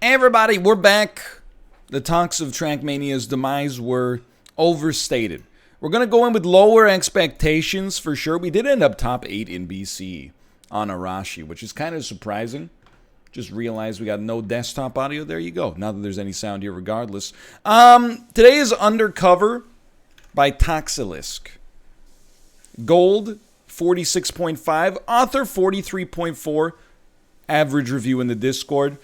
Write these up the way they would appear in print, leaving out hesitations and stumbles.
Hey everybody, we're back. The talks of Trackmania's demise were overstated. We're going to go in with lower expectations for sure. We did end up top 8 in BC on Arashi, which is kind of surprising. Just realized we got no desktop audio. There you go. Not that there's any sound here regardless. Today is Undercover by Toxilisk. Gold, 46.5. Author, 43.4. Average review in the Discord.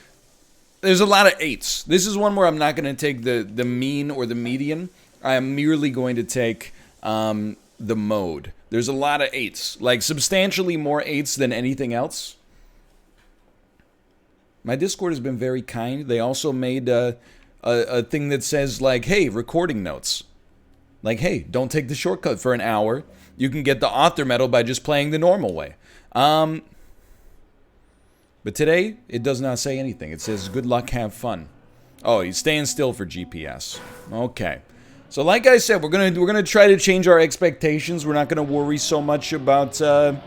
There's a lot of 8s. This is one where I'm not going to take the mean or the median. I am merely going to take the mode. There's a lot of 8s. Like, substantially more 8s than anything else. My Discord has been very kind. They also made a thing that says, like, hey, recording notes. Like, hey, don't take the shortcut for an hour. You can get the author medal by just playing the normal way. But today, it does not say anything. It says, good luck, have fun. Oh, he's staying still for GPS. Okay. So like I said, we're gonna try to change our expectations. We're not gonna worry so much about, the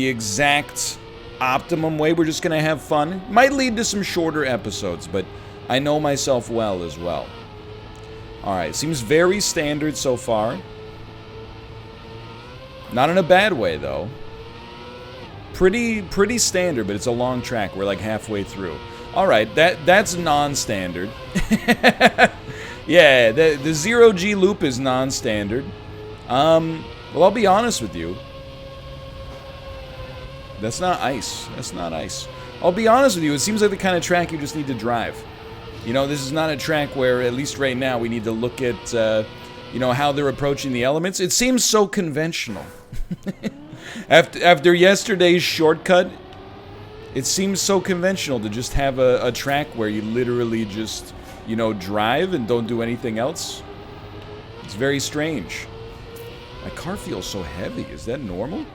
exact optimum way. We're just gonna have fun. Might lead to some shorter episodes, but I know myself well as well. Alright, seems very standard so far. Not in a bad way, though. Pretty standard, but it's a long track. We're like halfway through. All right, that's non-standard. Yeah, the 0G loop is non-standard. Well, I'll be honest with you. That's not ice. That's not ice. I'll be honest with you. It seems like the kind of track you just need to drive. You know, this is not a track where, at least right now, we need to look at, how they're approaching the elements. It seems so conventional. After yesterday's shortcut, it seems so conventional to just have a track where you literally just, drive and don't do anything else. It's very strange. My car feels so heavy. Is that normal?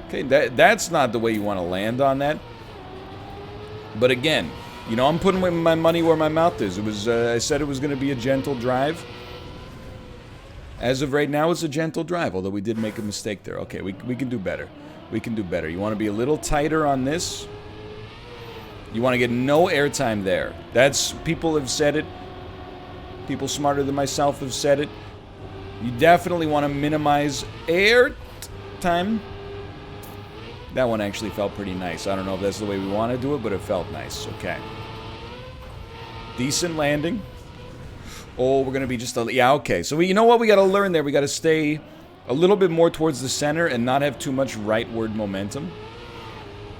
Okay, that's not the way you want to land on that. But again, I'm putting my money where my mouth is. I said it was going to be a gentle drive. As of right now, it's a gentle drive, although we did make a mistake there. Okay, we can do better. We can do better. You want to be a little tighter on this. You want to get no airtime there. People have said it. People smarter than myself have said it. You definitely want to minimize air time. That one actually felt pretty nice. I don't know if that's the way we want to do it, but it felt nice. Okay. Decent landing. Oh, we're going to be just yeah, okay. So, you know what we got to learn there? We got to stay a little bit more towards the center and not have too much rightward momentum.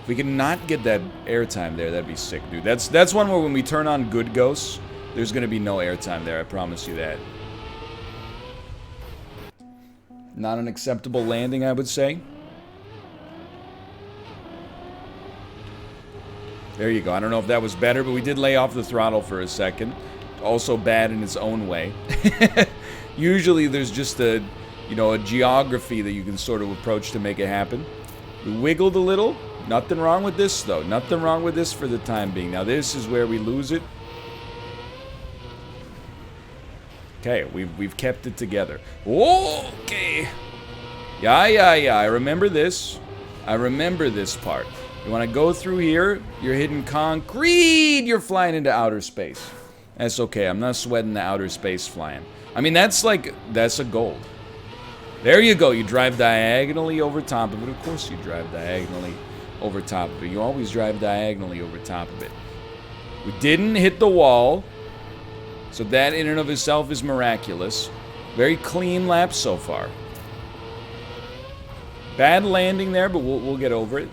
If we can not get that airtime there, that'd be sick, dude. That's one where when we turn on good ghosts, there's going to be no airtime there. I promise you that. Not an acceptable landing, I would say. There you go. I don't know if that was better, but we did lay off the throttle for a second. Also bad in its own way. Usually there's just a geography that you can sort of approach to make it happen. We wiggled a little. Nothing wrong with this, though. Nothing wrong with this for the time being. Now this is where we lose it. Okay, we've kept it together. Okay. Yeah. I remember this. I remember this part. You want to go through here. You're hitting concrete. You're flying into outer space. That's okay. I'm not sweating the outer space flying. I mean, that's a gold. There you go. You drive diagonally over top of it. Of course you drive diagonally over top of it. You always drive diagonally over top of it. We didn't hit the wall. So that in and of itself is miraculous. Very clean lap so far. Bad landing there, but we'll get over it.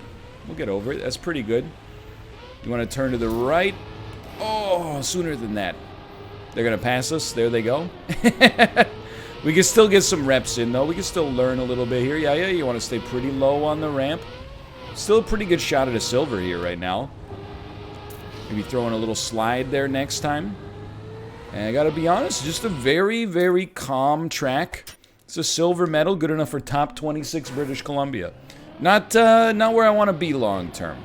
We'll get over it. That's pretty good. You want to turn to the right. Oh, sooner than that. They're going to pass us. There they go. We can still get some reps in, though. We can still learn a little bit here. Yeah, you want to stay pretty low on the ramp. Still a pretty good shot at a silver here right now. Maybe throwing a little slide there next time. And I got to be honest, just a very, very calm track. It's a silver medal, good enough for top 26 British Columbia. Not where I want to be long term.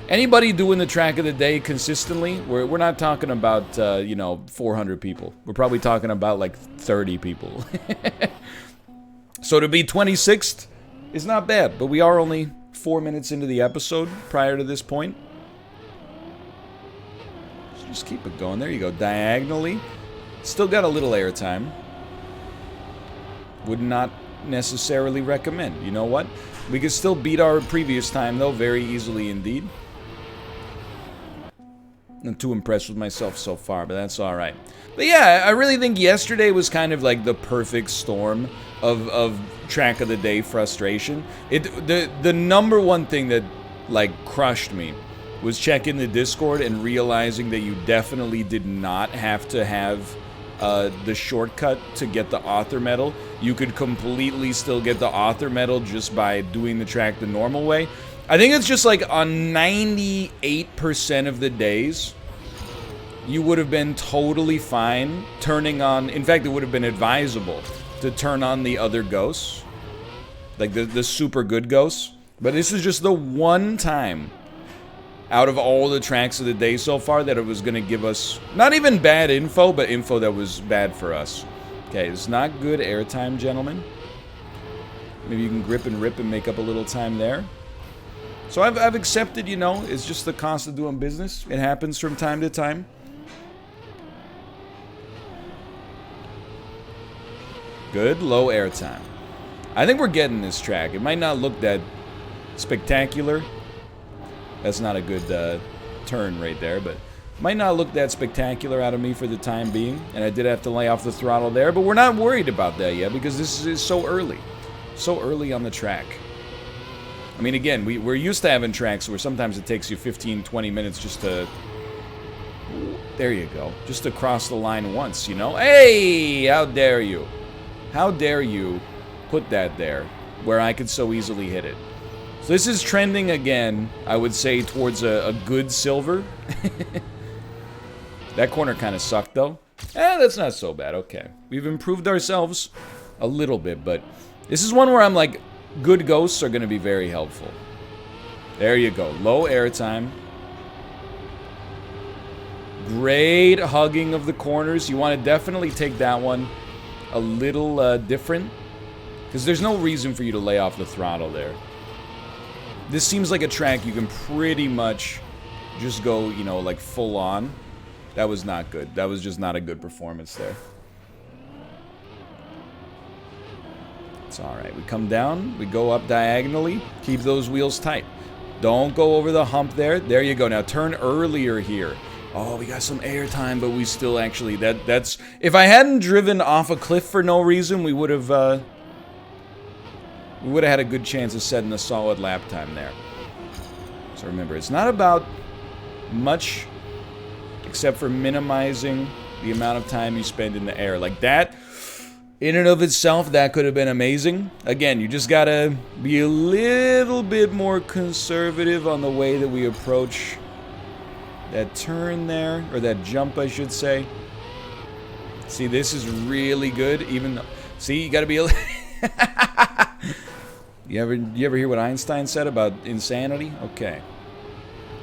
Anybody doing the track of the day consistently, we're not talking about, 400 people. We're probably talking about, like, 30 people. So to be 26th is not bad, but we are only 4 minutes into the episode prior to this point. Just keep it going. There you go. Diagonally. Still got a little airtime. Would not necessarily recommend. You know what? We could still beat our previous time, though, very easily indeed. Not too impressed with myself so far, but that's alright. But yeah, I really think yesterday was kind of like the perfect storm of track of the day frustration. The number one thing that, like, crushed me was checking the Discord and realizing that you definitely did not have to have the shortcut to get the author medal. You could completely still get the author medal just by doing the track the normal way. I think it's just like on 98% of the days, you would have been totally fine turning on... In fact, it would have been advisable to turn on the other ghosts. Like the super good ghosts. But this is just the one time out of all the tracks of the day so far that it was going to give us not even bad info, but info that was bad for us. Okay, it's not good airtime, gentlemen. Maybe you can grip and rip and make up a little time there. So I've accepted, you know, it's just the cost of doing business. It happens from time to time. Good, low airtime. I think we're getting this track. It might not look that spectacular. That's not a good turn right there, but might not look that spectacular out of me for the time being. And I did have to lay off the throttle there, but we're not worried about that yet because this is so early. So early on the track. I mean, again, we're used to having tracks where sometimes it takes you 15, 20 minutes just to... There you go. Just to cross the line once, you know? Hey! How dare you? How dare you put that there where I could so easily hit it? So this is trending again, I would say, towards a good silver. That corner kind of sucked, though. That's not so bad. Okay. We've improved ourselves a little bit, but this is one where I'm like, good ghosts are going to be very helpful. There you go. Low airtime. Great hugging of the corners. You want to definitely take that one a little different, because there's no reason for you to lay off the throttle there. This seems like a track you can pretty much just go, you know, like full on. That was not good. That was just not a good performance there. It's alright. We come down, we go up diagonally, keep those wheels tight. Don't go over the hump there. There you go. Now turn earlier here. Oh, we got some airtime, but we still actually... That's... If I hadn't driven off a cliff for no reason, we would have had a good chance of setting a solid lap time there. So remember, it's not about much except for minimizing the amount of time you spend in the air. Like that, in and of itself, that could have been amazing. Again, you just gotta be a little bit more conservative on the way that we approach that turn there, or that jump, I should say. See, this is really good, even though... See, you gotta be a... You ever hear what Einstein said about insanity? Okay.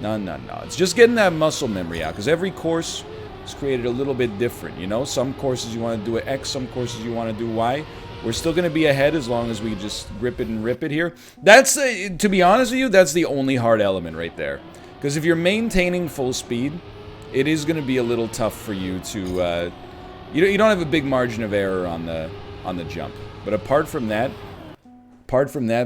No. It's just getting that muscle memory out, because every course is created a little bit different, you know? Some courses you want to do X, some courses you want to do Y. We're still going to be ahead as long as we just grip it and rip it here. That's, to be honest with you, that's the only hard element right there. Because if you're maintaining full speed, it is going to be a little tough for you to... you don't have a big margin of error on the jump. But apart from that,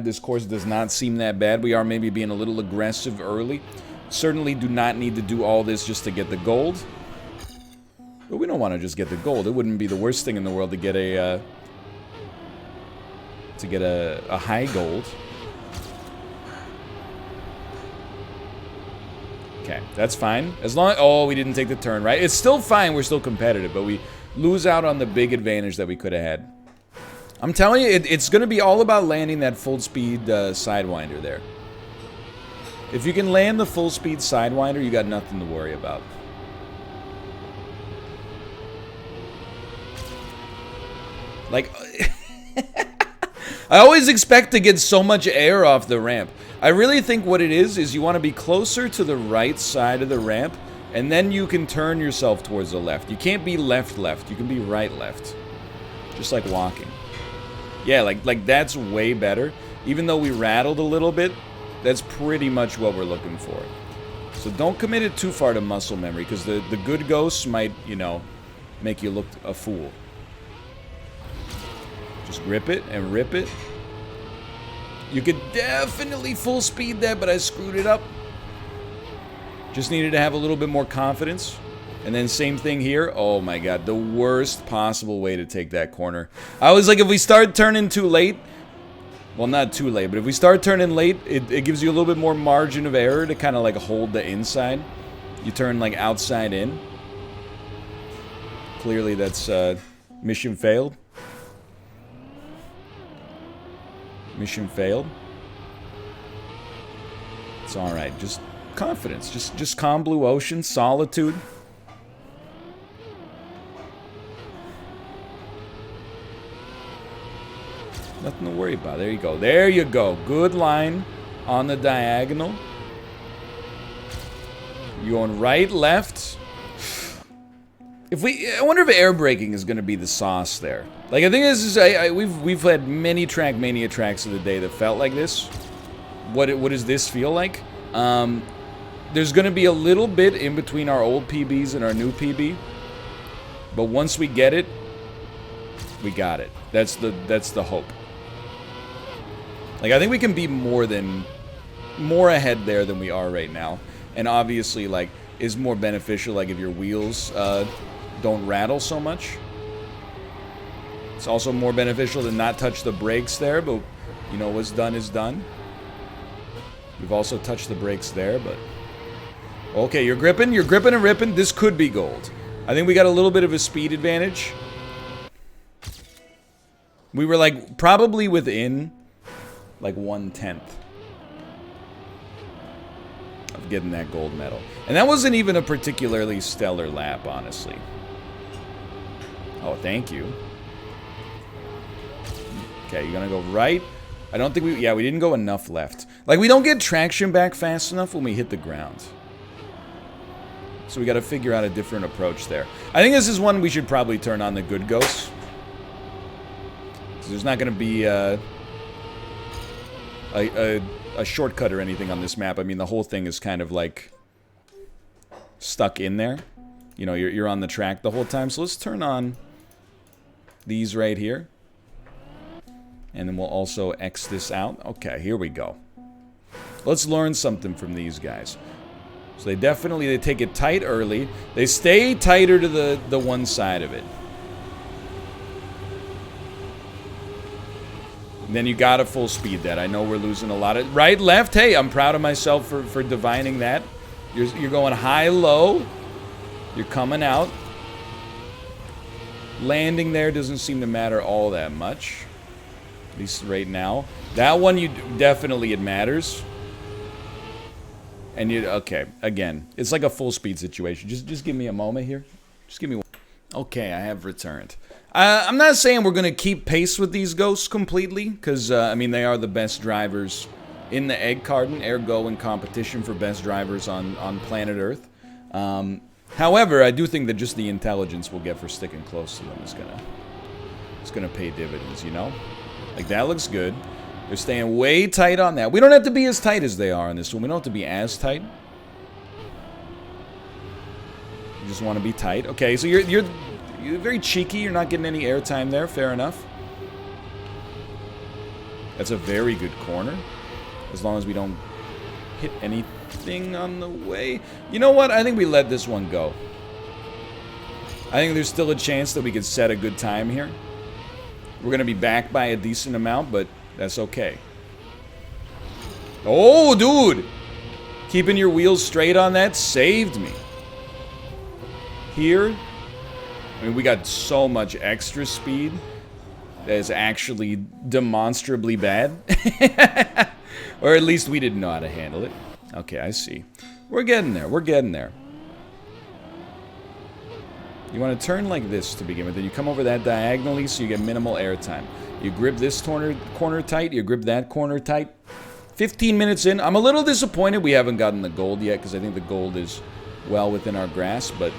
this course does not seem that bad. We are maybe being a little aggressive early. Certainly do not need to do all this just to get the gold. But we don't want to just get the gold. It wouldn't be the worst thing in the world to get a high gold. Okay, that's fine. As long as... Oh, we didn't take the turn, right? It's still fine. We're still competitive, but we lose out on the big advantage that we could have had. I'm telling you, it's going to be all about landing that full-speed Sidewinder there. If you can land the full-speed Sidewinder, you got nothing to worry about. Like... I always expect to get so much air off the ramp. I really think what it is you want to be closer to the right side of the ramp, and then you can turn yourself towards the left. You can't be left-left. You can be right-left. Just like walking. Yeah, like that's way better. Even though we rattled a little bit, that's pretty much what we're looking for. So don't commit it too far to muscle memory, because the good ghosts might, you know, make you look a fool. Just rip it and rip it. You could definitely full speed that, but I screwed it up. Just needed to have a little bit more confidence. And then same thing here. Oh my god, the worst possible way to take that corner. I was like, if we start turning too late, well, not too late, but if we start turning late, it gives you a little bit more margin of error to kind of like hold the inside. You turn like outside in. Clearly that's mission failed. Mission failed. It's alright, just confidence. Just calm blue ocean, solitude. Nothing to worry about. There you go. There you go. Good line on the diagonal. You're going right, left. I wonder if air braking is going to be the sauce there. Like, I think this is we've had many Trackmania tracks of the day that felt like this. What does this feel like? There's going to be a little bit in between our old PBs and our new PB, but once we get it, we got it. That's the hope. Like, I think we can be more ahead there than we are right now. And obviously, like, is more beneficial, like, if your wheels don't rattle so much. It's also more beneficial to not touch the brakes there, but, you know, what's done is done. We've also touched the brakes there, but... Okay, you're gripping and ripping. This could be gold. I think we got a little bit of a speed advantage. We were, like, probably within... like 1/10 of getting that gold medal. And that wasn't even a particularly stellar lap, honestly. Oh, thank you. Okay, you're gonna go right. I don't think we didn't go enough left. Like, we don't get traction back fast enough when we hit the ground. So we gotta figure out a different approach there. I think this is one we should probably turn on the good ghosts. So there's not gonna be, a shortcut or anything on this map. I mean, the whole thing is kind of like stuck in there. You know, you're on the track the whole time. So let's turn on these right here. And then we'll also X this out. Okay, here we go. Let's learn something from these guys. So they take it tight early. They stay tighter to the one side of it. Then you gotta full speed that. I know we're losing a lot of... Right, left, hey, I'm proud of myself for divining that. You're going high, low. You're coming out. Landing there doesn't seem to matter all that much. At least right now. That one, definitely it matters. And okay, again, it's like a full speed situation. Just give me a moment here. Just give me one. Okay, I have returned. I'm not saying we're going to keep pace with these ghosts completely, because, I mean, they are the best drivers in the egg carton, ergo in competition for best drivers on planet Earth. However, I do think that just the intelligence we'll get for sticking close to them is gonna pay dividends, you know? Like, that looks good. They're staying way tight on that. We don't have to be as tight as they are on this one. We don't have to be as tight. You just want to be tight. Okay, so you're very cheeky. You're not getting any airtime there. Fair enough. That's a very good corner. As long as we don't hit anything on the way. You know what? I think we let this one go. I think there's still a chance that we could set a good time here. We're going to be back by a decent amount, but that's okay. Oh, dude! Keeping your wheels straight on that saved me. Here, I mean, we got so much extra speed that is actually demonstrably bad. Or at least we didn't know how to handle it. Okay, I see. We're getting there. We're getting there. You want to turn like this to begin with. Then you come over that diagonally so you get minimal airtime. You grip this corner tight. You grip that corner tight. 15 minutes in. I'm a little disappointed we haven't gotten the gold yet, because I think the gold is well within our grasp. But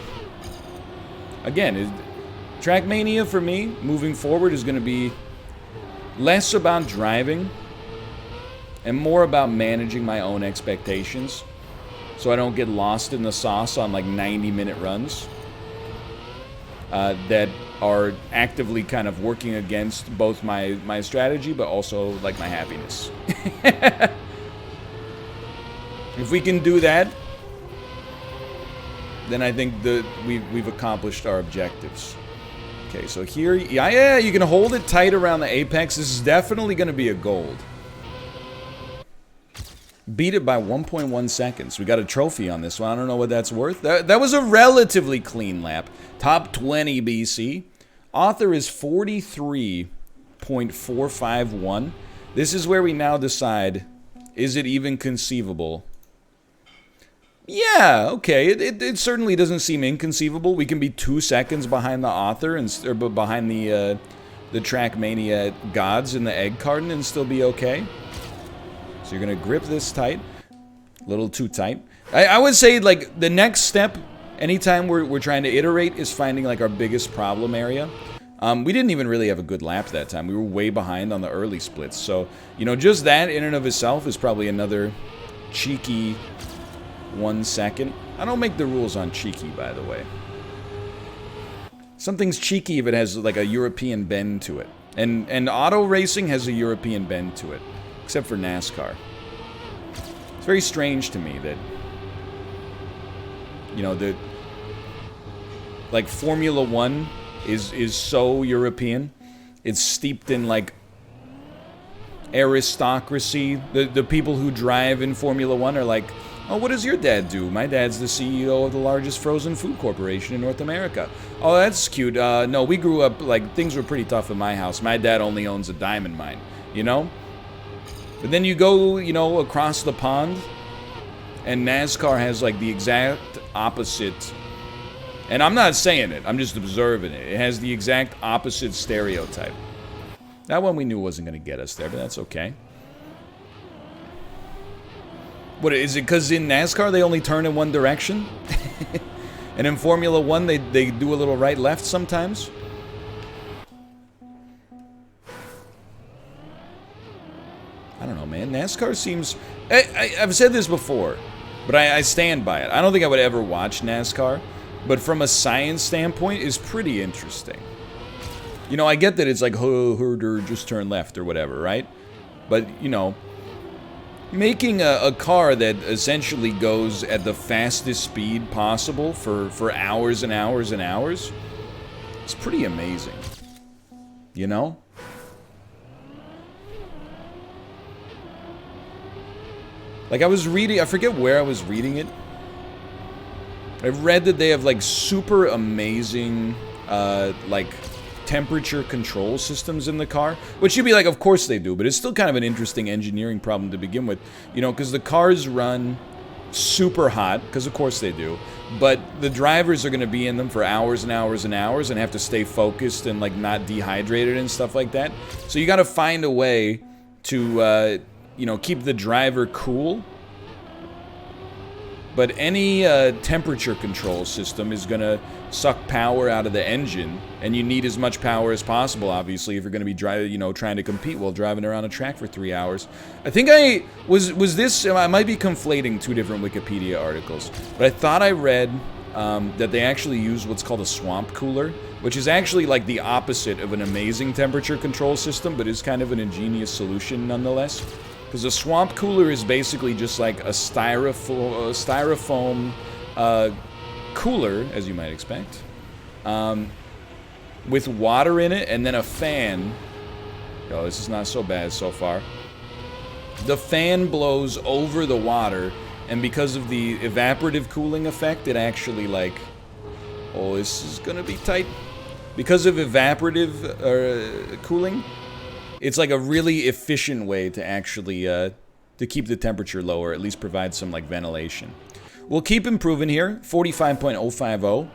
again, Trackmania for me, moving forward, is going to be less about driving and more about managing my own expectations. so I don't get lost in the sauce on like 90-minute runs that are actively kind of working against both my strategy, but also like my happiness. If we can do that, then I think that we've accomplished our objectives. Okay, so here, yeah, you can hold it tight around the apex. This is definitely going to be a gold. Beat it by 1.1 seconds. We got a trophy on this one. I don't know what that's worth. That was a relatively clean lap. Top 20 BC. Author is 43.451. This is where we now decide, is it even conceivable? Yeah, okay. It certainly doesn't seem inconceivable. We can be 2 seconds behind the author or behind the Trackmania gods in the egg carton and still be okay. So you're gonna grip this tight, a little too tight. I would say like the next step, anytime we're trying to iterate, is finding like our biggest problem area. We didn't even really have a good lap that time. We were way behind on the early splits. So, you know, just that in and of itself is probably another cheeky 1 second. I don't make the rules on cheeky, by the way. Something's cheeky if it has like a European bend to it. And auto racing has a European bend to it. Except for NASCAR. It's very strange to me that, you know, like Formula 1 is so European. It's steeped in like aristocracy. The people who drive in Formula 1 are like, oh, what does your dad do? My dad's the CEO of the largest frozen food corporation in North America. Oh, that's cute. No, we grew up, like, things were pretty tough in my house. My dad only owns a diamond mine, you know? But then you go, you know, across the pond, and NASCAR has, like, the exact opposite. And I'm not saying it. I'm just observing it. It has the exact opposite stereotype. That one we knew wasn't going to get us there, but that's okay. What, is it because in NASCAR they only turn in one direction? And in Formula 1 they do a little right-left sometimes? I don't know, man. NASCAR seems... I've said this before, but I stand by it. I don't think I would ever watch NASCAR, but from a science standpoint, it's pretty interesting. You know, I get that it's like, oh, herder, just turn left or whatever, right? But, you know... Making a car that essentially goes at the fastest speed possible for hours and hours and hours is pretty amazing. You know? Like, I was reading, I forget where I was reading it. I read that they have, like, super amazing, like, temperature control systems in the car, which you'd be like, of course they do, but it's still kind of an interesting engineering problem to begin with, you know, because the cars run super hot, because of course they do, but the drivers are going to be in them for hours and hours and hours and have to stay focused and like not dehydrated and stuff like that. So you got to find a way to you know, keep the driver cool. But any temperature control system is going to suck power out of the engine, and you need as much power as possible, obviously, if you're going to be trying to compete while driving around a track for 3 hours. I think I might be conflating two different Wikipedia articles, but I thought I read that they actually use what's called a swamp cooler, which is actually like the opposite of an amazing temperature control system, but is kind of an ingenious solution nonetheless. Because a swamp cooler is basically just like a styrofoam cooler, as you might expect, with water in it and then a fan. Oh, this is not so bad so far. The fan blows over the water, and because of the evaporative cooling effect, it actually like... Oh, this is gonna be tight. Because of evaporative cooling, it's like a really efficient way to actually to keep the temperature lower, at least provide some like ventilation. We'll keep improving here. 45.050.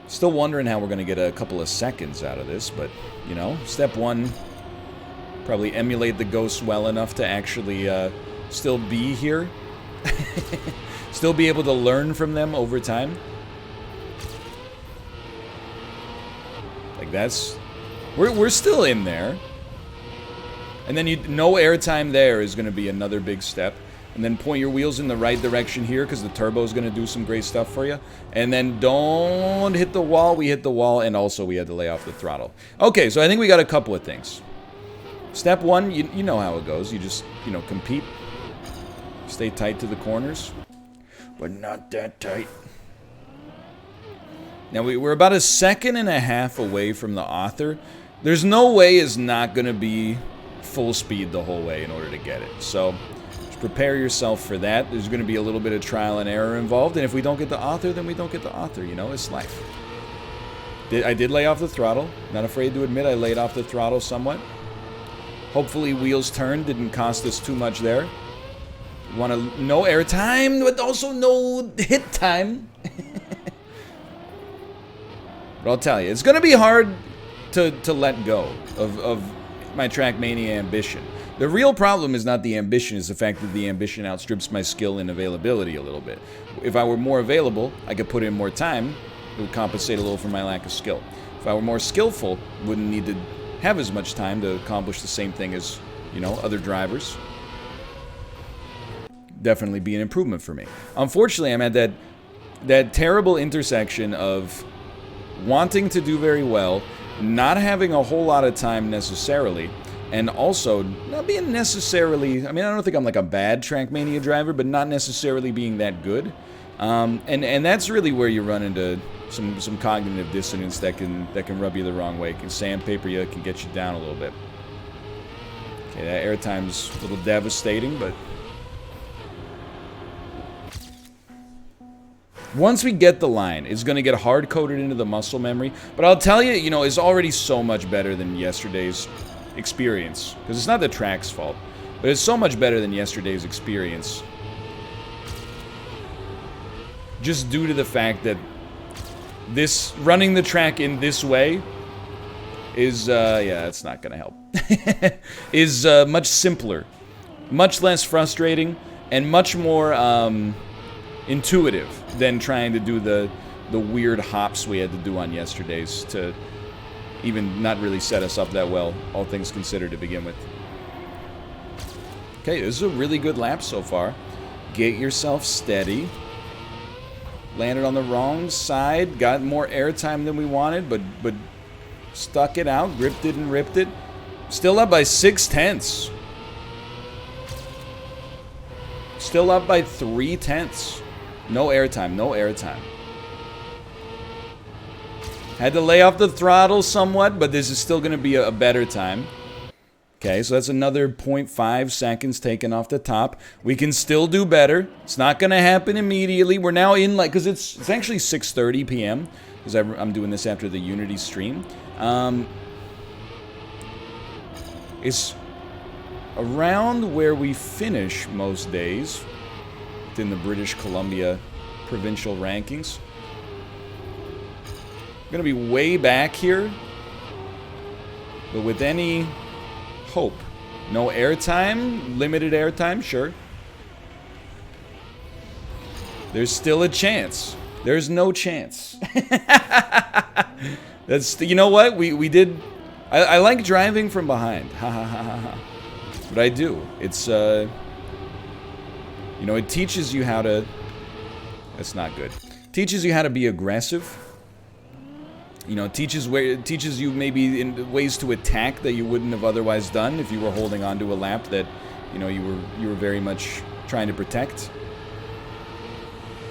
Still wondering how we're going to get a couple of seconds out of this, but you know, step one, probably emulate the ghosts well enough to actually still be here. Still be able to learn from them over time. Like that's... We're still in there. And then no airtime there is going to be another big step. And then point your wheels in the right direction here because the turbo is going to do some great stuff for you. And then don't hit the wall. We hit the wall, and also we had to lay off the throttle. Okay, so I think we got a couple of things. Step one, you know how it goes. You just, compete. Stay tight to the corners, but not that tight. Now, we're about 1.5 seconds away from the author. There's no way it's not going to be full speed the whole way in order to get it. So prepare yourself for that. There's going to be a little bit of trial and error involved, and if we don't get the author, then we don't get the author. It's life. I did lay off the throttle. Not afraid to admit I laid off the throttle somewhat. Hopefully wheels turned didn't cost us too much there. Want to no air time, but also no hit time. But I'll tell you, it's going to be hard to let go of my Trackmania ambition. The real problem is not the ambition, it's the fact that the ambition outstrips my skill and availability a little bit. If I were more available, I could put in more time. It would compensate a little for my lack of skill. If I were more skillful, wouldn't need to have as much time to accomplish the same thing as, other drivers. Definitely be an improvement for me. Unfortunately, I'm at that terrible intersection of wanting to do very well, not having a whole lot of time necessarily, and also not being necessarily, I don't think I'm like a bad Trackmania driver, but not necessarily being that good. And that's really where you run into some cognitive dissonance that can rub you the wrong way. It can sandpaper you, it can get you down a little bit. Okay, that airtime's a little devastating, but once we get the line, it's going to get hard-coded into the muscle memory. But I'll tell you, it's already so much better than yesterday's experience. Because it's not the track's fault. But it's so much better than yesterday's experience. Just due to the fact that running the track in this way is, yeah, it's not going to help. is much simpler. Much less frustrating. And much more intuitive than trying to do the weird hops we had to do on yesterday's to even not really set us up that well, all things considered, to begin with. Okay, this is a really good lap so far. Get yourself steady. Landed on the wrong side, got more airtime than we wanted, but stuck it out, gripped it and ripped it. Still up by 0.6. Still up by 0.3. No airtime, no airtime. Had to lay off the throttle somewhat, but this is still going to be a better time. Okay, so that's another 0.5 seconds taken off the top. We can still do better. It's not going to happen immediately. We're now in, because it's actually 6:30 p.m. because I'm doing this after the Unity stream. It's around where we finish most days in the British Columbia provincial rankings. I'm going to be way back here, but with any hope. No airtime, limited airtime, sure. There's still a chance. There's no chance. That's, you know what? We did, I like driving from behind. Ha ha ha ha ha. But I do. It's, it teaches you how to, that's not good. Teaches you how to be aggressive. It teaches you maybe in ways to attack that you wouldn't have otherwise done if you were holding on to a lap that, you were very much trying to protect.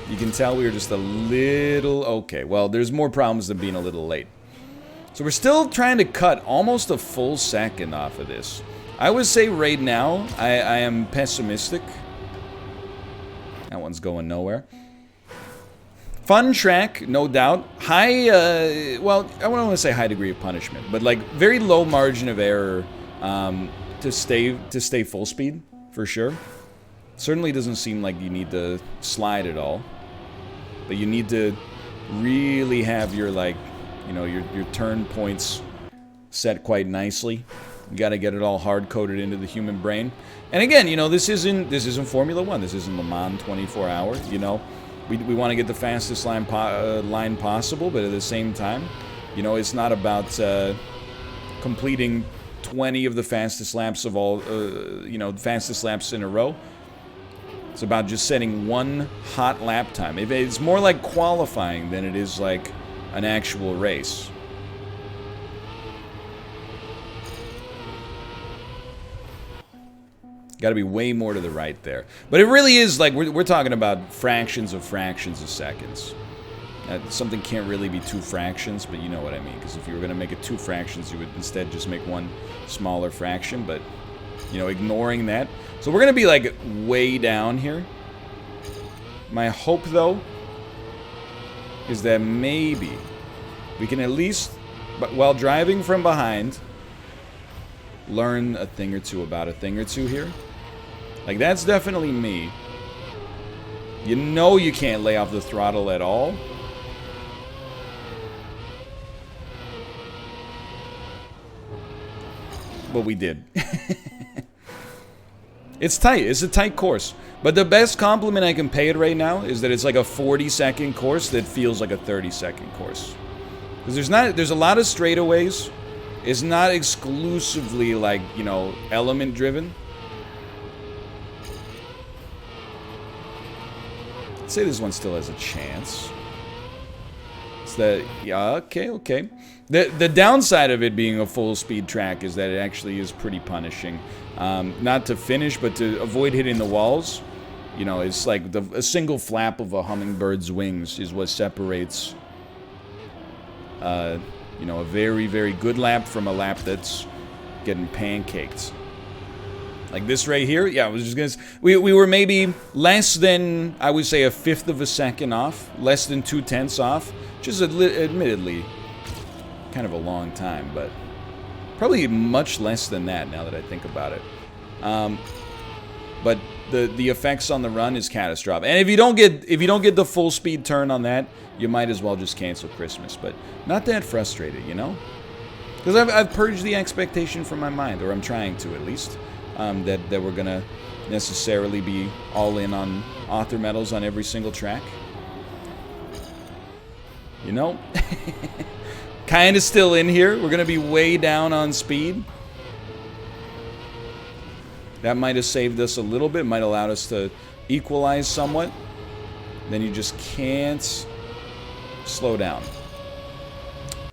You can tell we were just a little, okay, well, there's more problems than being a little late. So we're still trying to cut almost a full second off of this. I would say right now, I am pessimistic. That one's going nowhere. Fun track, no doubt. High, well, I don't want to say high degree of punishment, but like very low margin of error to stay full speed, for sure. Certainly doesn't seem like you need to slide at all, but you need to really have your your turn points set quite nicely. You got to get it all hard coded into the human brain. And again, this isn't Formula One. This isn't Le Mans 24 hour. We want to get the fastest line possible, but at the same time, it's not about completing 20 of the fastest laps of all, fastest laps in a row. It's about just setting one hot lap time. It's more like qualifying than it is like an actual race. Got to be way more to the right there. But it really is like we're talking about fractions of seconds. Something can't really be 2 fractions, but you know what I mean. Because if you were going to make it 2 fractions, you would instead just make one smaller fraction. But, you know, ignoring that. So we're going to be like way down here. My hope, though, is that maybe we can at least, while driving from behind, learn a thing or two about a thing or two here. Like, that's definitely me. You know you can't lay off the throttle at all. But we did. It's tight. It's a tight course. But the best compliment I can pay it right now is that it's like a 40-second course that feels like a 30-second course. Because there's a lot of straightaways. It's not exclusively like, you know, element driven. I'd say this one still has a chance. It's that, yeah, okay. The downside of it being a full speed track is that it actually is pretty punishing. Not to finish, but to avoid hitting the walls. You know, it's like a single flap of a hummingbird's wings is what separates, you know, a very, very good lap from a lap that's getting pancaked. Like this right here, yeah, I was just gonna. We were maybe less than, I would say, 1/5 of a second off, less than 2/10 off, which is admittedly kind of a long time, but probably much less than that now that I think about it. But the effects on the run is catastrophic, and if you don't get the full speed turn on that, you might as well just cancel Christmas. But not that frustrated, you know, because I've purged the expectation from my mind, or I'm trying to at least. That we're gonna necessarily be all in on author medals on every single track. You know? Kind of still in here. We're gonna be way down on speed. That might have saved us a little bit, might allowed us to equalize somewhat. Then you just can't slow down.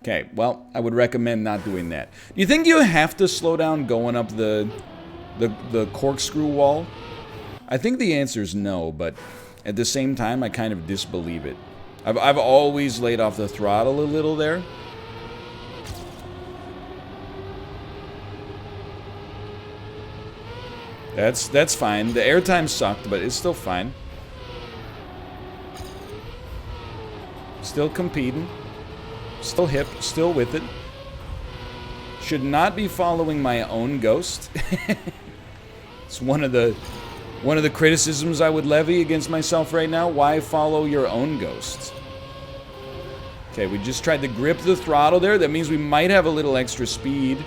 Okay, well, I would recommend not doing that. Do you think you have to slow down going up the corkscrew wall? I think the answer is no, but at the same time, I kind of disbelieve it. I've always laid off the throttle a little there. That's fine. The airtime sucked, but it's still fine. Still competing. Still hip. Still with it. Should not be following my own ghost. It's one of the criticisms I would levy against myself right now. Why follow your own ghost? Okay, we just tried to grip the throttle there. That means we might have a little extra speed.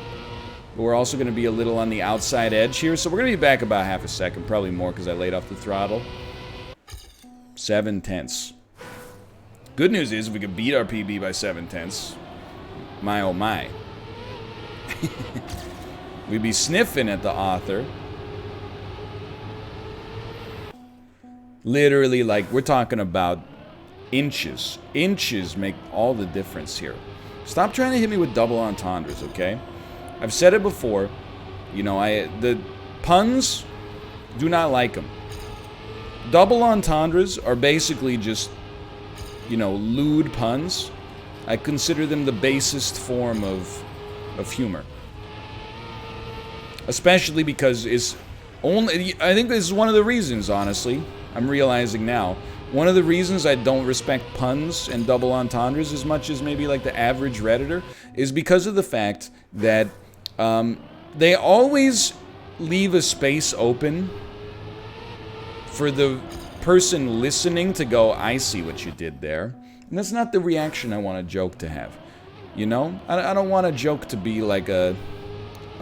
But we're also going to be a little on the outside edge here. So we're going to be back about half a second. Probably more because I laid off the throttle. 7/10. Good news is we could beat our PB by 7/10. My oh my. We'd be sniffing at the author. Literally, like, we're talking about inches. Inches make all the difference here. Stop trying to hit me with double entendres, okay? I've said it before. You know, the puns, do not like them. Double entendres are basically just, you know, lewd puns. I consider them the basest form of humor. Especially because it's only, I think this is one of the reasons, honestly, I'm realizing now, one of the reasons I don't respect puns and double entendres as much as maybe like the average Redditor is because of the fact that they always leave a space open for the person listening to go, I see what you did there. And that's not the reaction I want a joke to have. You know? I don't want a joke to be like a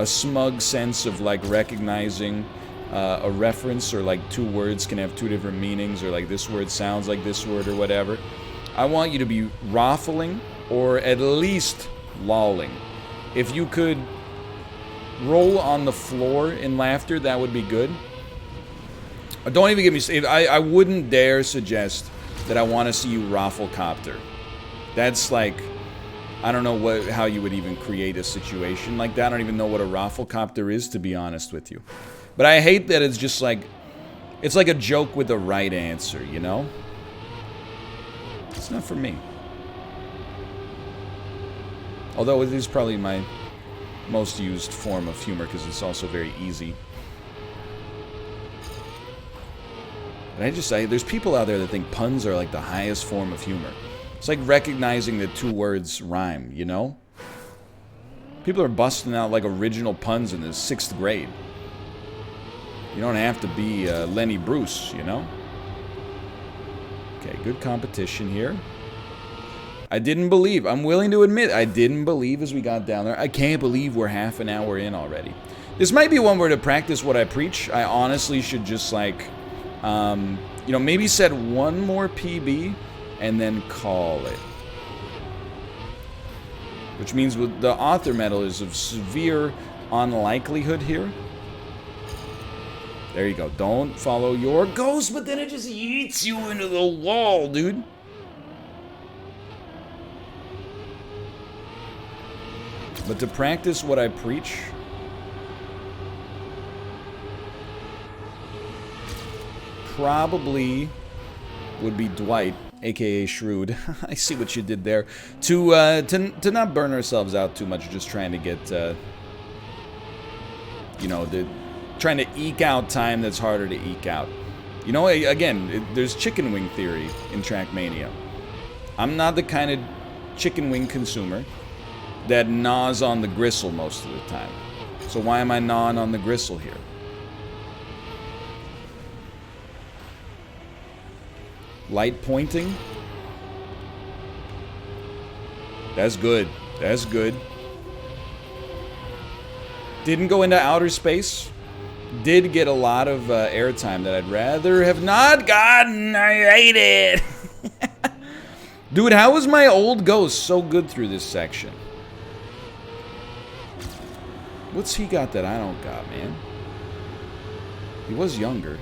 smug sense of like recognizing a reference, or like two words can have two different meanings, or like this word sounds like this word or whatever. I want you to be raffling or at least lolling. If you could roll on the floor in laughter, that would be good. Don't even get me started. I wouldn't dare suggest that I want to see you Rafflecopter. That's like, I don't know how you would even create a situation like that. I don't even know what a Rafflecopter is, to be honest with you. But I hate that it's just like, it's like a joke with the right answer, you know? It's not for me. Although it is probably my most used form of humor because it's also very easy. But there's people out there that think puns are like the highest form of humor. It's like recognizing that two words rhyme, you know? People are busting out like original puns in the 6th grade. You don't have to be Lenny Bruce, you know? Okay, good competition here. I didn't believe. I'm willing to admit, I didn't believe as we got down there. I can't believe we're half an hour in already. This might be one where to practice what I preach. I honestly should just like, you know, maybe set one more PB and then call it. Which means with the author medal is of severe unlikelihood here. There you go. Don't follow your ghost, but then it just eats you into the wall, dude. But to practice what I preach, probably would be Dwight, aka Shrewd. I see what you did there. To not burn ourselves out too much, just trying to get, you know, trying to eke out time that's harder to eke out. You know, again, there's chicken wing theory in Trackmania. I'm not the kind of chicken wing consumer that gnaws on the gristle most of the time. So why am I gnawing on the gristle here? Light pointing. That's good. That's good. Didn't go into outer space. Did get a lot of airtime that I'd rather have not gotten. I hate it. Dude, how was my old ghost so good through this section? What's he got that I don't got, man? He was younger.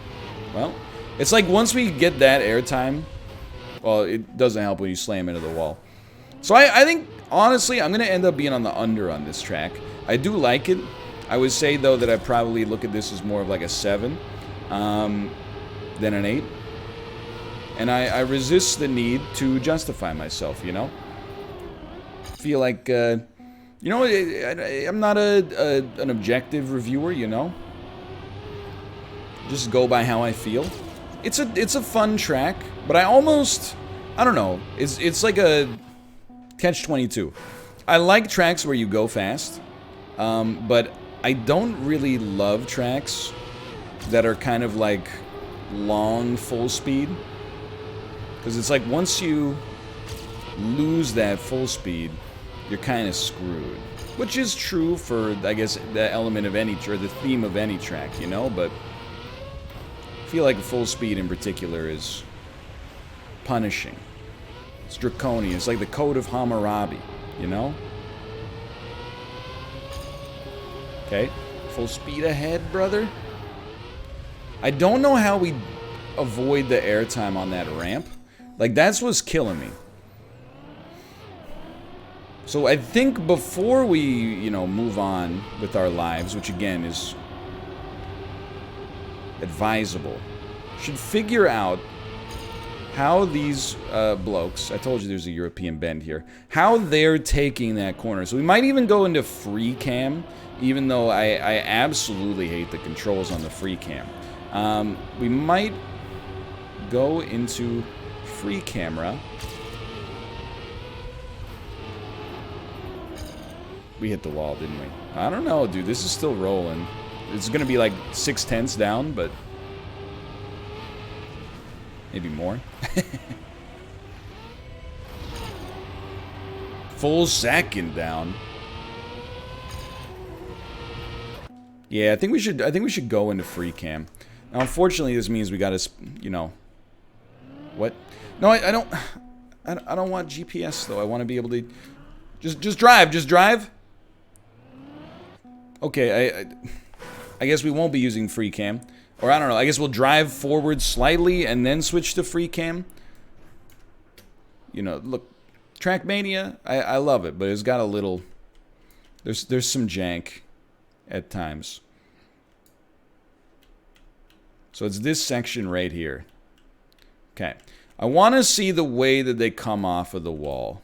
Well, it's like once we get that airtime, well, it doesn't help when you slam into the wall. So I think, honestly, I'm going to end up being on the under on this track. I do like it. I would say, though, that I probably look at this as more of like a 7 than an 8. And I resist the need to justify myself, you know? Feel like, you know, I'm not an objective reviewer, you know? Just go by how I feel. It's a fun track, but I don't know. It's like a catch-22. I like tracks where you go fast, but I don't really love tracks that are kind of like long full speed. Because it's like once you lose that full speed, you're kind of screwed. Which is true for, I guess, the element of any, or the theme of any track, you know? But I feel like full speed in particular is punishing. It's draconian. It's like the Code of Hammurabi, you know? Okay, full speed ahead, brother. I don't know how we avoid the airtime on that ramp. Like, that's what's killing me. So I think before we, you know, move on with our lives, which again is advisable, should figure out how these blokes, I told you there's a European bend here, how they're taking that corner. So we might even go into free cam, even though I absolutely hate the controls on the free cam. We might go into free camera. We hit the wall, didn't we? I don't know, dude. This is still rolling. It's going to be like 6/10 down, but maybe more. Full second down. Yeah, I think we should go into free cam. Now, unfortunately, this means we got to, you know, what? No, I don't want GPS though. I want to be able to just drive. Okay, I guess we won't be using free cam. Or I don't know, I guess we'll drive forward slightly and then switch to free cam. You know, look, Trackmania, I love it, but it's got a little... There's some jank at times. So it's this section right here. Okay. I want to see the way that they come off of the wall.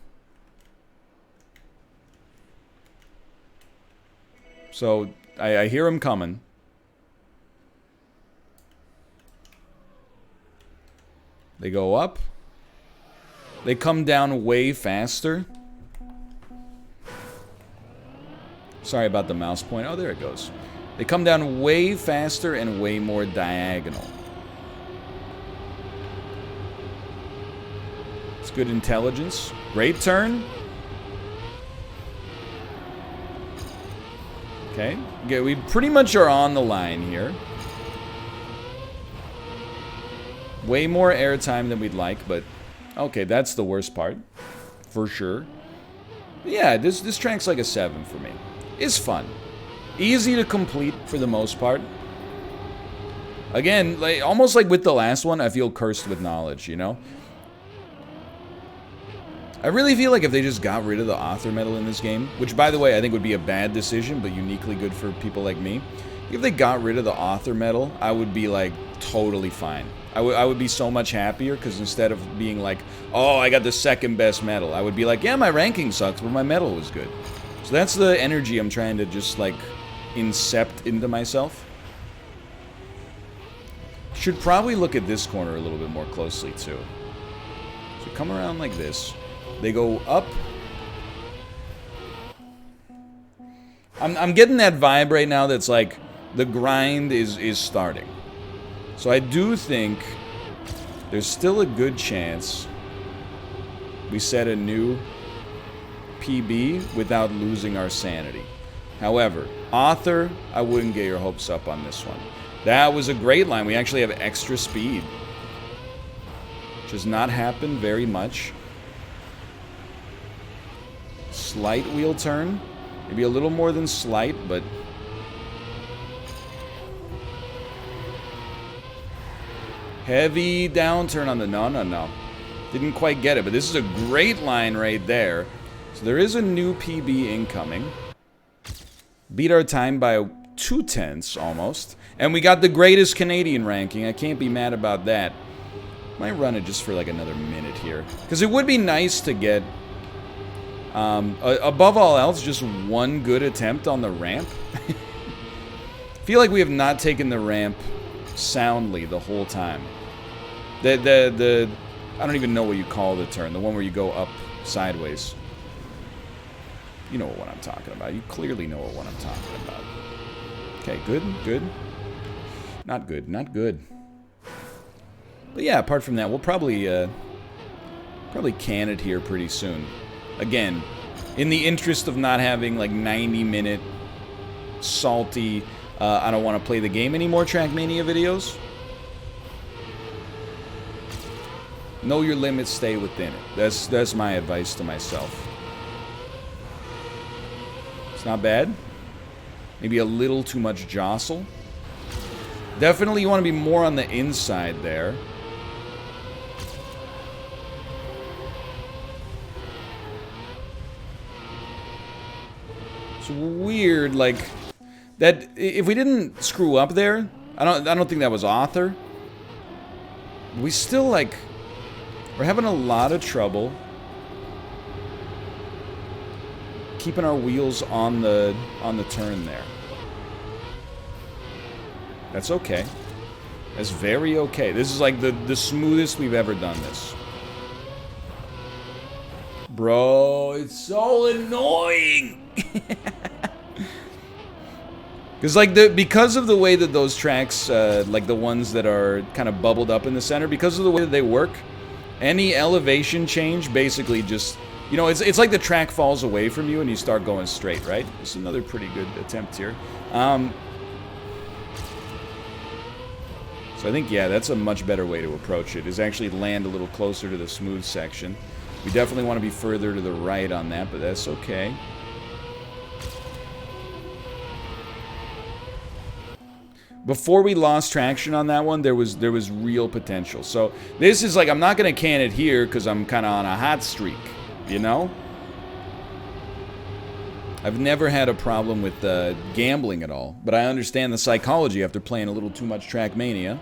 So I hear them coming. They go up. They come down way faster. Sorry about the mouse point. Oh, there it goes. They come down way faster and way more diagonal. It's good intelligence. Great turn. Okay. Okay, we pretty much are on the line here. Way more airtime than we'd like, but okay, that's the worst part. For sure. But yeah, this track's like a 7 for me. It's fun. Easy to complete for the most part. Again, like almost like with the last one, I feel cursed with knowledge, you know? I really feel like if they just got rid of the author medal in this game, which by the way I think would be a bad decision, but uniquely good for people like me. If they got rid of the author medal, I would be like totally fine. I would be so much happier because instead of being like, oh, I got the second best medal, I would be like, yeah, my ranking sucks, but my medal was good. So that's the energy I'm trying to just like incept into myself. Should probably look at this corner a little bit more closely too. So come around like this. They go up. I'm getting that vibe right now that's like the grind is starting. So I do think there's still a good chance we set a new PB without losing our sanity. However, author, I wouldn't get your hopes up on this one. That was a great line. We actually have extra speed, which has not happened very much. Slight wheel turn. Maybe a little more than slight, but... heavy downturn on the... No. Didn't quite get it, but this is a great line right there. So there is a new PB incoming. Beat our time by 2/10 almost. And we got the greatest Canadian ranking. I can't be mad about that. Might run it just for like another minute here. Because it would be nice to get... above all else, just one good attempt on the ramp. I feel like we have not taken the ramp soundly the whole time. The I don't even know what you call the turn. The one where you go up sideways. You know what I'm talking about. You clearly know what I'm talking about. Okay, good. Not good. But yeah, apart from that, we'll probably can it here pretty soon. Again, in the interest of not having like 90-minute salty, I don't want to play the game anymore Trackmania videos. Know your limits, stay within it. That's my advice to myself. It's not bad. Maybe a little too much jostle. Definitely you want to be more on the inside there. It's weird, like that. If we didn't screw up there, I don't think that was author. We still like we're having a lot of trouble keeping our wheels on the turn there. That's okay. That's very okay. This is like the smoothest we've ever done this. Bro, it's so annoying. Because of the way that those tracks, like the ones that are kind of bubbled up in the center, because of the way that they work, any elevation change basically just, you know, it's like the track falls away from you and you start going straight, right? This is another pretty good attempt here. So I think, yeah, that's a much better way to approach it, is actually land a little closer to the smooth section. We definitely want to be further to the right on that, but that's okay. Before we lost traction on that one, there was real potential. So this is like, I'm not going to can it here because I'm kind of on a hot streak, you know? I've never had a problem with gambling at all, but I understand the psychology after playing a little too much Trackmania.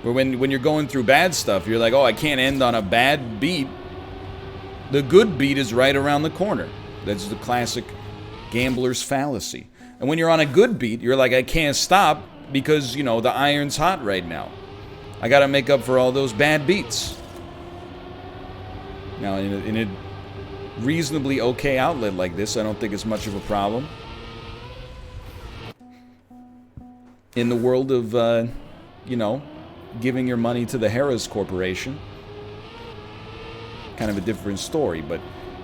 Where when you're going through bad stuff, you're like, oh, I can't end on a bad beat. The good beat is right around the corner. That's the classic gambler's fallacy. And when you're on a good beat, you're like, I can't stop because, you know, the iron's hot right now. I gotta make up for all those bad beats. Now, in a reasonably okay outlet like this, I don't think it's much of a problem. In the world of, you know, giving your money to the Harris Corporation, kind of a different story, but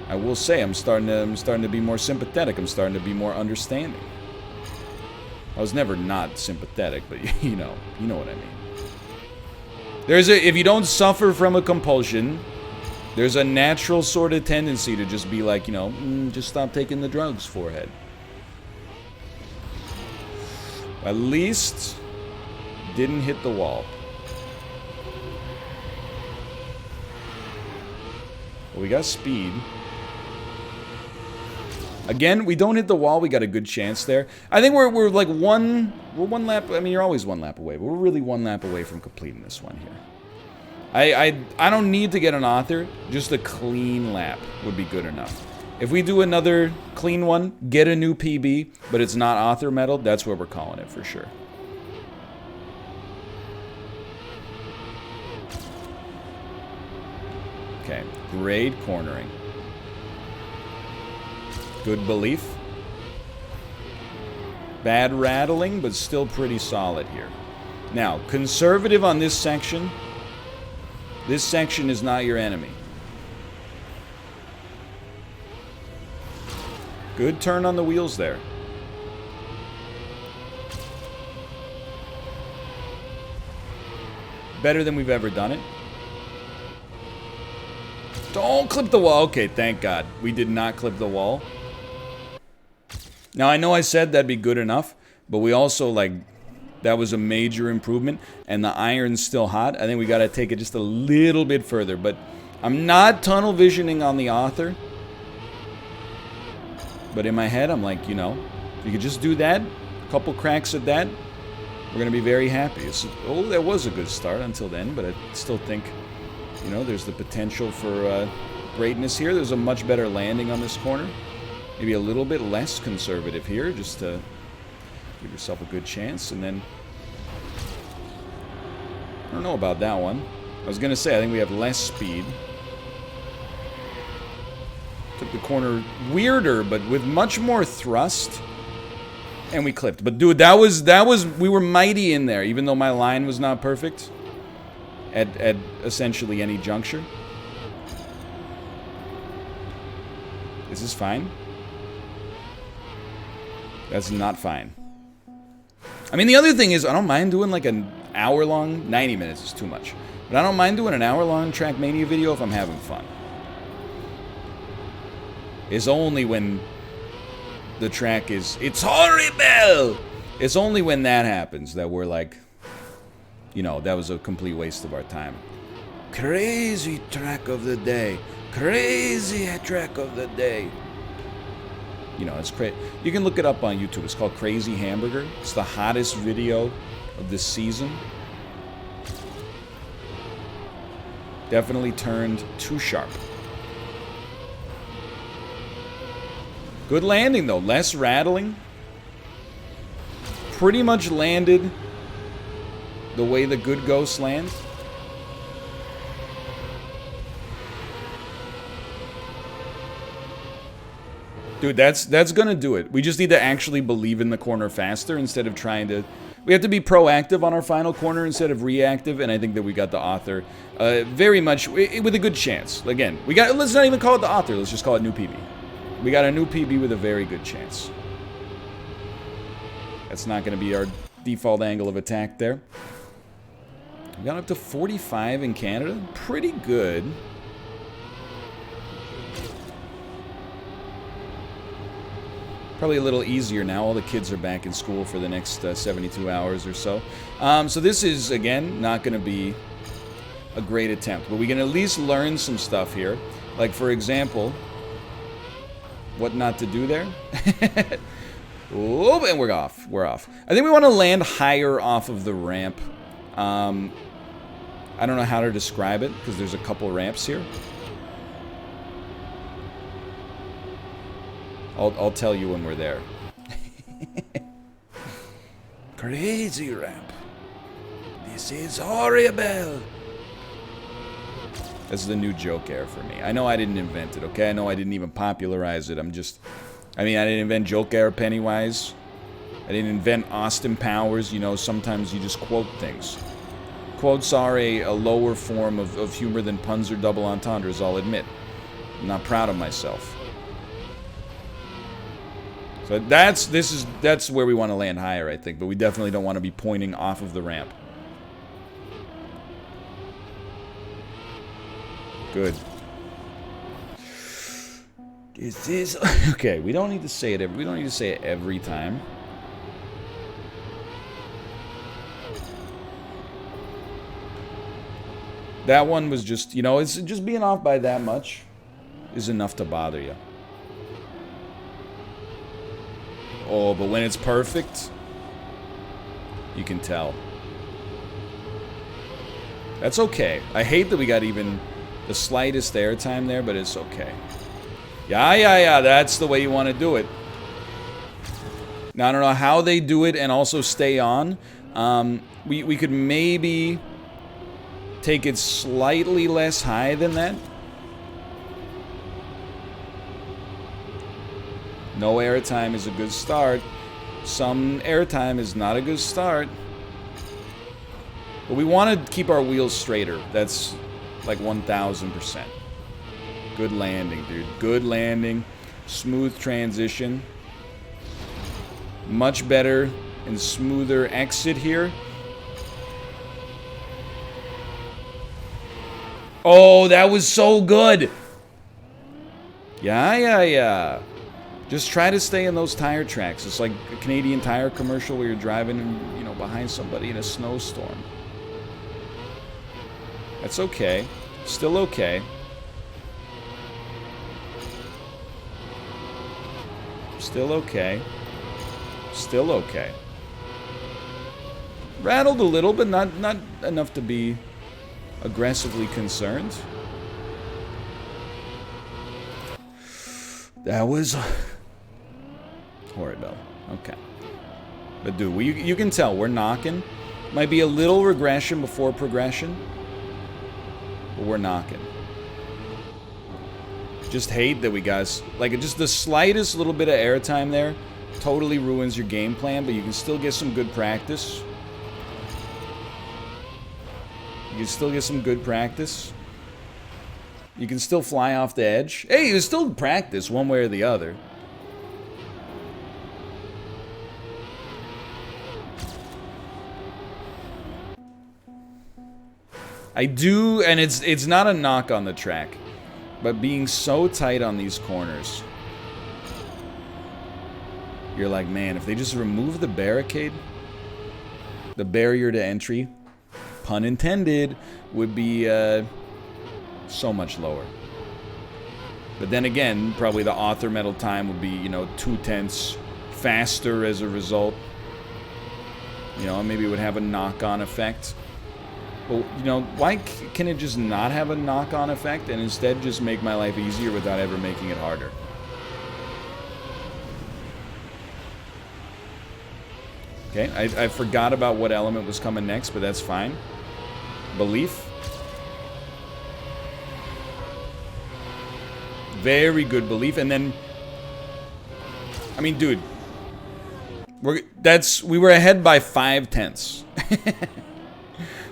I will say I'm starting to be more sympathetic. I'm starting to be more understanding. I was never not sympathetic, but you know what I mean. If you don't suffer from a compulsion, there's a natural sort of tendency to just be like, you know, just stop taking the drugs, forehead. At least didn't hit the wall. Well, we got speed. Again, we don't hit the wall. We got a good chance there. I think we're like one lap. I mean, you're always one lap away, but we're really one lap away from completing this one here. I don't need to get an author. Just a clean lap would be good enough. If we do another clean one, get a new PB, but it's not author medal, that's what we're calling it for sure. Okay, great cornering. Good belief. Bad rattling, but still pretty solid here. Now, conservative on this section. This section is not your enemy. Good turn on the wheels there. Better than we've ever done it. Don't clip the wall. Okay, thank God. We did not clip the wall. Now, I know I said that'd be good enough, but we also, like, that was a major improvement, and the iron's still hot. I think we got to take it just a little bit further, but I'm not tunnel visioning on the author. But in my head, I'm like, you know, if you could just do that, a couple cracks at that, we're going to be very happy. Oh, that was a good start until then, but I still think, you know, there's the potential for greatness here. There's a much better landing on this corner. Maybe a little bit less conservative here, just to give yourself a good chance. And then, I don't know about that one. I was going to say, I think we have less speed. Took the corner weirder, but with much more thrust. And we clipped. But dude, that was, we were mighty in there, even though my line was not perfect. At essentially any juncture. Is this fine? That's not fine. I mean, the other thing is, I don't mind doing like an hour-long, 90 minutes is too much. But I don't mind doing an hour-long Trackmania video if I'm having fun. It's only when the track is, it's horrible! It's only when that happens that we're like, you know, that was a complete waste of our time. Crazy track of the day. Crazy track of the day. You know, it's crazy. You can look it up on YouTube. It's called Crazy Hamburger. It's the hottest video of this season. Definitely turned too sharp. Good landing, though. Less rattling. Pretty much landed the way the good ghosts land. Dude, that's gonna do it. We just need to actually believe in the corner faster instead of trying to... We have to be proactive on our final corner instead of reactive, and I think that we got the author very much with a good chance. Again, let's not even call it the author, let's just call it new PB. We got a new PB with a very good chance. That's not gonna be our default angle of attack there. We got up to 45 in Canada. Pretty good. Probably a little easier now. All the kids are back in school for the next 72 hours or so. So this is, again, not going to be a great attempt. But we can at least learn some stuff here. Like, for example, what not to do there. Oh, and we're off. We're off. I think we want to land higher off of the ramp. I don't know how to describe it, because there's a couple ramps here. I'll tell you when we're there. Crazy ramp. This is horrible. This is the new joke air for me. I know I didn't invent it, okay? I know I didn't even popularize it. I didn't invent joke air Pennywise. I didn't invent Austin Powers. You know, sometimes you just quote things. Quotes are a lower form of humor than puns or double entendres, I'll admit. I'm not proud of myself. So that's where we want to land higher, I think. But we definitely don't want to be pointing off of the ramp. Good. This is okay. We don't need to say it. We don't need to say it every time. That one was just, you know, it's just being off by that much is enough to bother you. Oh, but when it's perfect, you can tell. That's okay. I hate that we got even the slightest airtime there, but it's okay. Yeah, that's the way you want to do it. Now, I don't know how they do it and also stay on. We could maybe take it slightly less high than that. No airtime is a good start. Some airtime is not a good start. But we want to keep our wheels straighter. That's like 1000%. Good landing, dude. Good landing. Smooth transition. Much better and smoother exit here. Oh, that was so good. Yeah. Just try to stay in those tire tracks. It's like a Canadian Tire commercial where you're driving, you know, behind somebody in a snowstorm. That's okay. Still okay. Still okay. Still okay. Rattled a little, but not enough to be aggressively concerned. That was horrible. Okay. But dude, you can tell we're knocking. Might be a little regression before progression, but we're knocking. Just hate that we got, like, just the slightest little bit of airtime there totally ruins your game plan, but you can still get some good practice. You can still get some good practice. You can still fly off the edge. Hey, you still practice one way or the other. I do, and it's not a knock on the track, but being so tight on these corners, you're like, man, if they just remove the barricade, the barrier to entry, pun intended, would be so much lower. But then again, probably the author metal time would be, you know, 2/10 faster as a result. You know, maybe it would have a knock-on effect. But, you know, why can it just not have a knock-on effect and instead just make my life easier without ever making it harder? Okay, I forgot about what element was coming next, but that's fine. Belief. Very good belief. And then, I mean, dude, we were ahead by 5/10.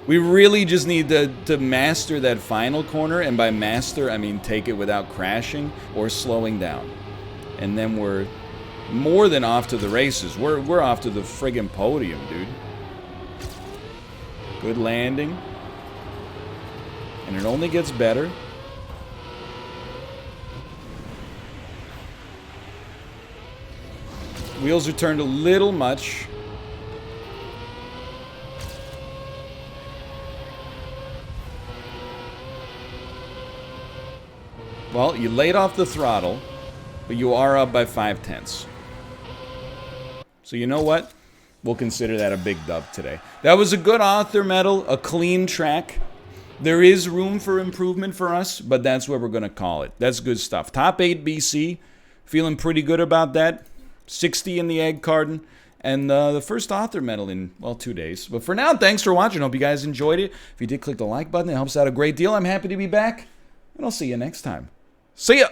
We really just need to master that final corner, and by master, I mean take it without crashing or slowing down. And then we're more than off to the races. We're off to the friggin' podium, dude. Good landing. And it only gets better. Wheels are turned a little much. Well, you laid off the throttle, but you are up by 5/10. So you know what? We'll consider that a big dub today. That was a good author medal, a clean track. There is room for improvement for us, but that's what we're going to call it. That's good stuff. Top 8 BC. Feeling pretty good about that. 60 in the egg carton. And the first author medal in, well, 2 days. But for now, thanks for watching. Hope you guys enjoyed it. If you did, click the like button. It helps out a great deal. I'm happy to be back. And I'll see you next time. See ya!